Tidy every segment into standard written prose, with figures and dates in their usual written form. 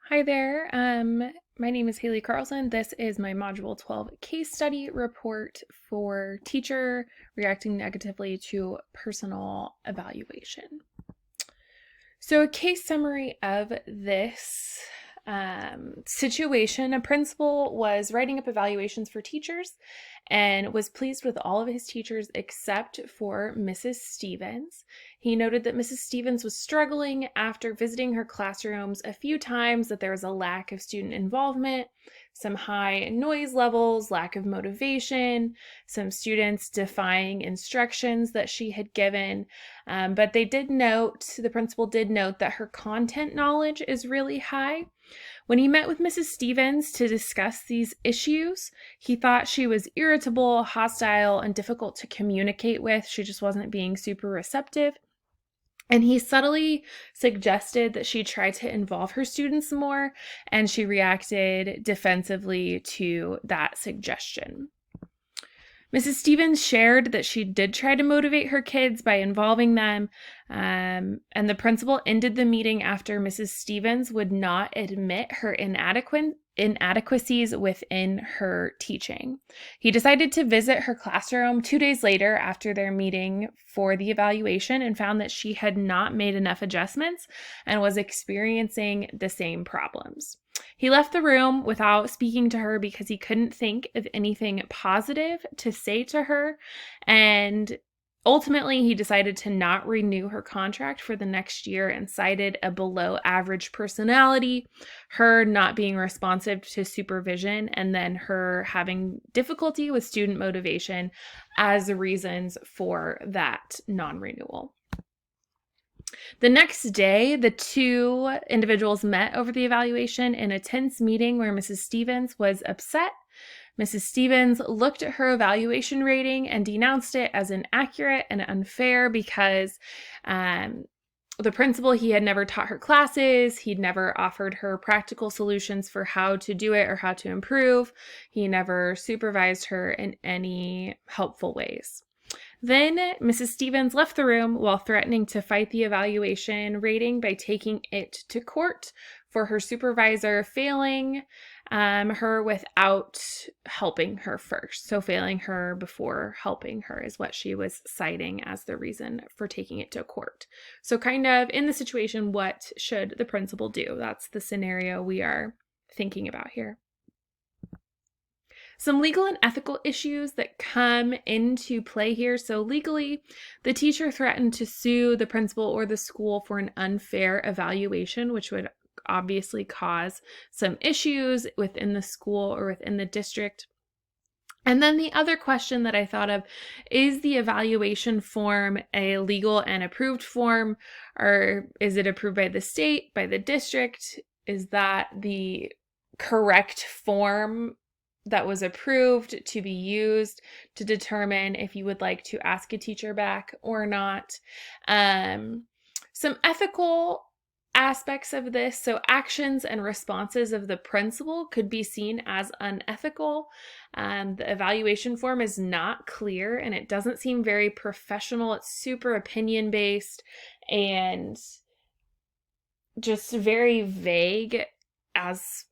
Hi there. My name is Haley Carlson. This is my Module 12 case study report for teacher reacting negatively to personal evaluation. So, a case summary of this situation: a principal was writing up evaluations for teachers and was pleased with all of his teachers except for Mrs. Stevens. He noted that Mrs. Stevens was struggling after visiting her classrooms a few times, that there was a lack of student involvement, some high noise levels, lack of motivation, some students defying instructions that she had given. But the principal did note that her content knowledge is really high. When he met with Mrs. Stevens to discuss these issues, he thought she was irritable, hostile, and difficult to communicate with. She just wasn't being super receptive. And he subtly suggested that she try to involve her students more, and she reacted defensively to that suggestion. Mrs. Stevens shared that she did try to motivate her kids by involving them, and the principal ended the meeting after Mrs. Stevens would not admit her inadequacies within her teaching. He decided to visit her classroom 2 days later after their meeting for the evaluation and found that she had not made enough adjustments and was experiencing the same problems. He left the room without speaking to her because he couldn't think of anything positive to say to her, and ultimately he decided to not renew her contract for the next year and cited a below average personality, her not being responsive to supervision, and then her having difficulty with student motivation as reasons for that non-renewal. The next day, the two individuals met over the evaluation in a tense meeting where Mrs. Stevens was upset. Mrs. Stevens looked at her evaluation rating and denounced it as inaccurate and unfair because the principal, he had never taught her classes. He'd never offered her practical solutions for how to do it or how to improve. He never supervised her in any helpful ways. Then Mrs. Stevens left the room while threatening to fight the evaluation rating by taking it to court for her supervisor failing her without helping her first. So failing her before helping her is what she was citing as the reason for taking it to court. So kind of in the situation, what should the principal do? That's the scenario we are thinking about here. Some legal and ethical issues that come into play here. So legally, the teacher threatened to sue the principal or the school for an unfair evaluation, which would obviously cause some issues within the school or within the district. And then the other question that I thought of, is the evaluation form a legal and approved form, or is it approved by the state, by the district? Is that the correct form that was approved to be used to determine if you would like to ask a teacher back or not? Some ethical aspects of this. So actions and responses of the principal could be seen as unethical. The evaluation form is not clear and it doesn't seem very professional. It's super opinion based and just very vague as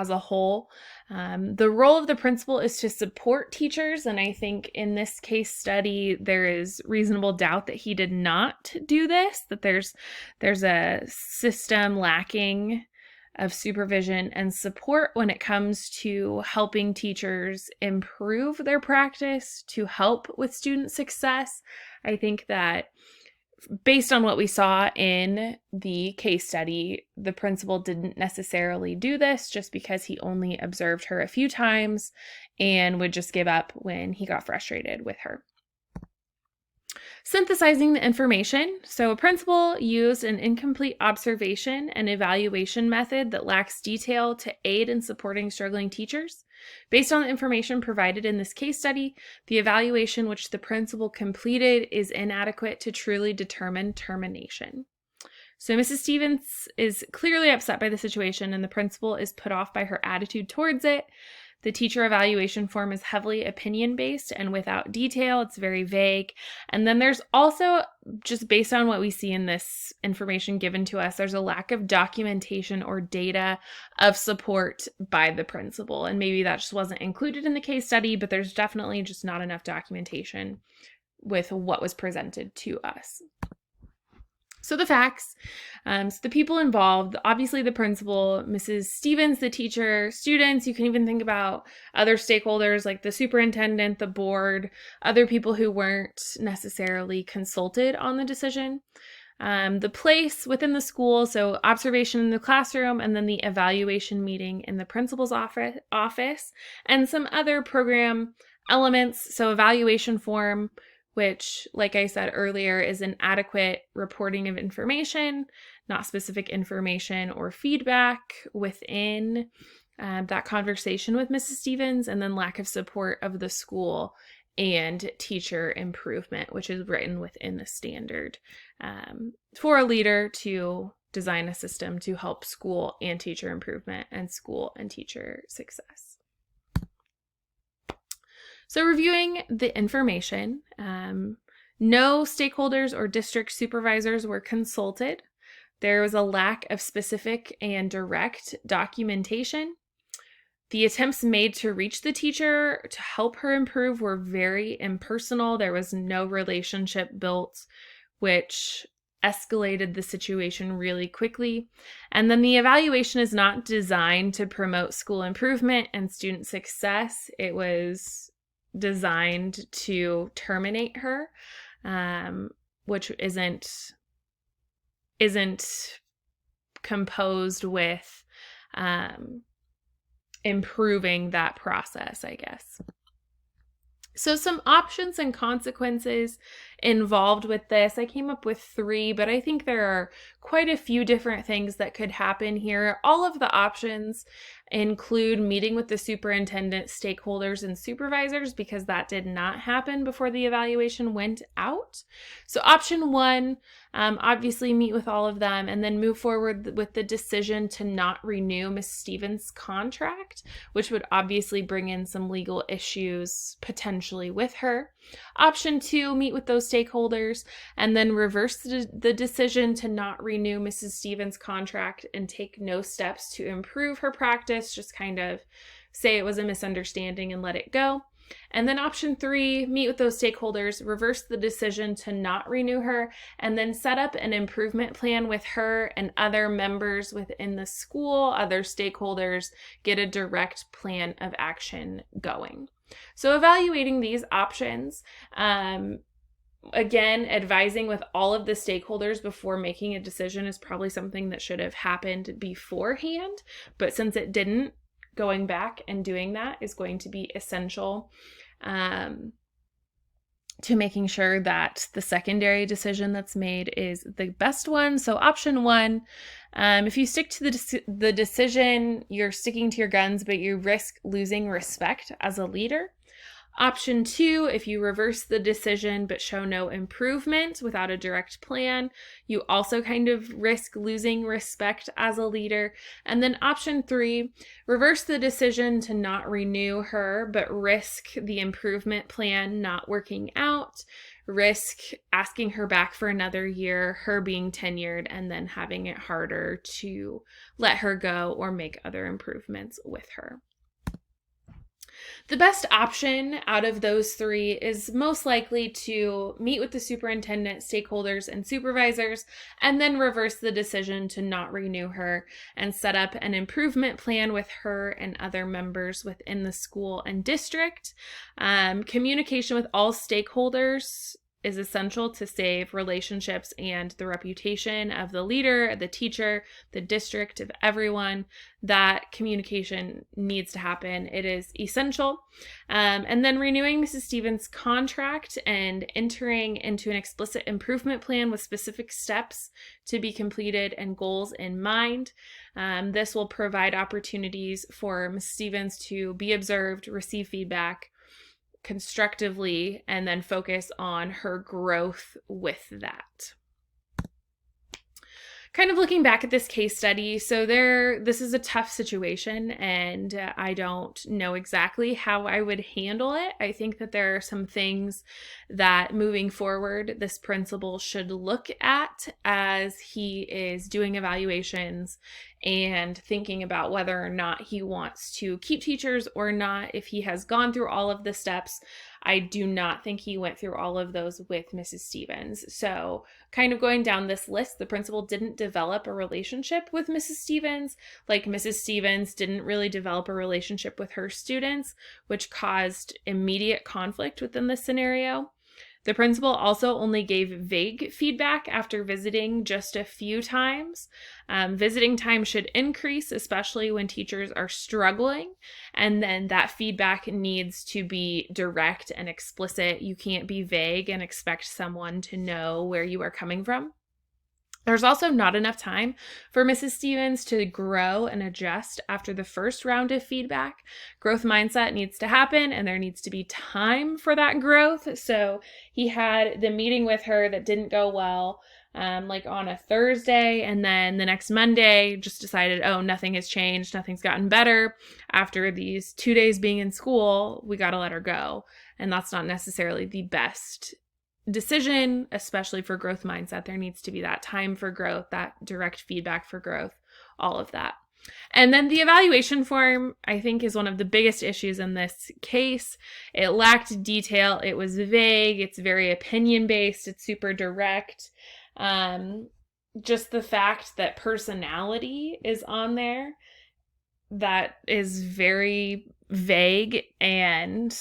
a whole. The role of the principal is to support teachers, and I think in this case study there is reasonable doubt that he did not do this, that there's a system lacking of supervision and support when it comes to helping teachers improve their practice to help with student success. I think that based on what we saw in the case study, the principal didn't necessarily do this just because he only observed her a few times and would just give up when he got frustrated with her. Synthesizing the information. So a principal used an incomplete observation and evaluation method that lacks detail to aid in supporting struggling teachers. Based on the information provided in this case study, the evaluation which the principal completed is inadequate to truly determine termination. So Mrs. Stevens is clearly upset by the situation and the principal is put off by her attitude towards it. The teacher evaluation form is heavily opinion-based and without detail. It's very vague. And then there's also, just based on what we see in this information given to us, there's a lack of documentation or data of support by the principal. And maybe that just wasn't included in the case study, but there's definitely just not enough documentation with what was presented to us. So the facts, so the people involved, obviously the principal, Mrs. Stevens, the teacher, students, you can even think about other stakeholders like the superintendent, the board, other people who weren't necessarily consulted on the decision. The place within the school, so observation in the classroom, and then the evaluation meeting in the principal's office, and some other program elements, so evaluation form, which, like I said earlier, is an adequate reporting of information, not specific information or feedback within that conversation with Mrs. Stevens, and then lack of support of the school and teacher improvement, which is written within the standard for a leader to design a system to help school and teacher improvement and school and teacher success. So reviewing the information, no stakeholders or district supervisors were consulted. There was a lack of specific and direct documentation. The attempts made to reach the teacher to help her improve were very impersonal. There was no relationship built, which escalated the situation really quickly. And then the evaluation is not designed to promote school improvement and student success. It was designed to terminate her, which isn't composed with improving that process, I guess. So some options and consequences involved with this. I came up with 3, but I think there are quite a few different things that could happen here. All of the options include meeting with the superintendent, stakeholders, and supervisors, because that did not happen before the evaluation went out. So option 1, obviously meet with all of them and then move forward with the decision to not renew Ms. Stevens' contract, which would obviously bring in some legal issues potentially with her. Option 2, meet with those stakeholders and then reverse the decision to not renew Mrs. Stevens' contract and take no steps to improve her practice, just kind of say it was a misunderstanding and let it go. And then option 3, meet with those stakeholders, reverse the decision to not renew her, and then set up an improvement plan with her and other members within the school, other stakeholders, get a direct plan of action going. So evaluating these options, again, advising with all of the stakeholders before making a decision is probably something that should have happened beforehand, but since it didn't, going back and doing that is going to be essential to making sure that the secondary decision that's made is the best one. So option 1, if you stick to the decision, you're sticking to your guns, but you risk losing respect as a leader. Option 2, if you reverse the decision but show no improvement without a direct plan, you also kind of risk losing respect as a leader. And then option 3, reverse the decision to not renew her but risk the improvement plan not working out, risk asking her back for another year, her being tenured, and then having it harder to let her go or make other improvements with her. The best option out of those 3 is most likely to meet with the superintendent, stakeholders, and supervisors, and then reverse the decision to not renew her and set up an improvement plan with her and other members within the school and district. Communication with all stakeholders is essential to save relationships and the reputation of the leader, the teacher, the district, of everyone. That communication needs to happen. It is essential. And then renewing Mrs. Stevens' contract and entering into an explicit improvement plan with specific steps to be completed and goals in mind. This will provide opportunities for Mrs. Stevens to be observed, receive feedback constructively, and then focus on her growth with that. kind of looking back at this case study, so this is a tough situation, and I don't know exactly how I would handle it. I think that there are some things that moving forward, this principal should look at as he is doing evaluations and thinking about whether or not he wants to keep teachers or not. If he has gone through all of the steps, I do not think he went through all of those with Mrs. Stevens. So kind of going down this list, the principal didn't develop a relationship with Mrs. Stevens, like Mrs. Stevens didn't really develop a relationship with her students, which caused immediate conflict within this scenario. The principal also only gave vague feedback after visiting just a few times. Visiting time should increase, especially when teachers are struggling, and then that feedback needs to be direct and explicit. You can't be vague and expect someone to know where you are coming from. There's also not enough time for Mrs. Stevens to grow and adjust after the first round of feedback. Growth mindset needs to happen, and there needs to be time for that growth. So he had the meeting with her that didn't go well, like on a Thursday, and then the next Monday just decided, oh, nothing has changed, nothing's gotten better. After these 2 days being in school, we got to let her go. And that's not necessarily the best decision, especially for growth mindset. There needs to be that time for growth, that direct feedback for growth, all of that. And then the evaluation form, I think, is one of the biggest issues in this case. It lacked detail. It was vague. It's very opinion-based. It's super direct. Just the fact that personality is on there, that is very vague and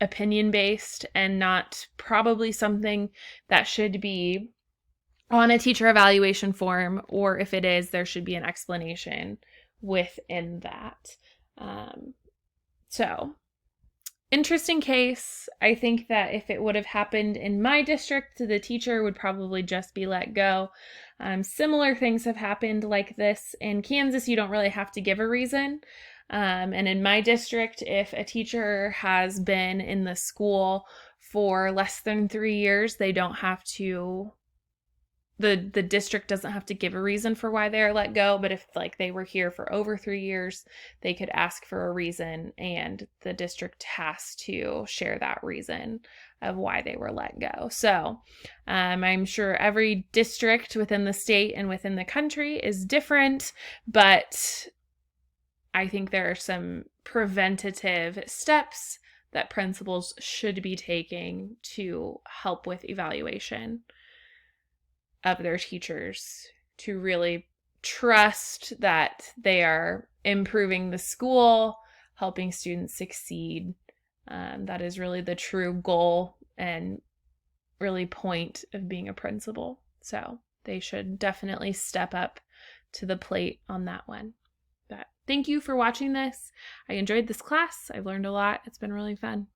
opinion-based and not probably something that should be on a teacher evaluation form, or if it is, there should be an explanation within that. So, interesting case. I think that if it would have happened in my district, the teacher would probably just be let go. Similar things have happened like this in Kansas. You don't really have to give a reason. And in my district, if a teacher has been in the school for less than 3 years, they don't have to, the district doesn't have to give a reason for why they're let go. But if like they were here for over 3 years, they could ask for a reason, and the district has to share that reason of why they were let go. So I'm sure every district within the state and within the country is different, but I think there are some preventative steps that principals should be taking to help with evaluation of their teachers, to really trust that they are improving the school, helping students succeed. That is really the true goal and really point of being a principal. So they should definitely step up to the plate on that one. But thank you for watching this. I enjoyed this class. I've learned a lot. It's been really fun.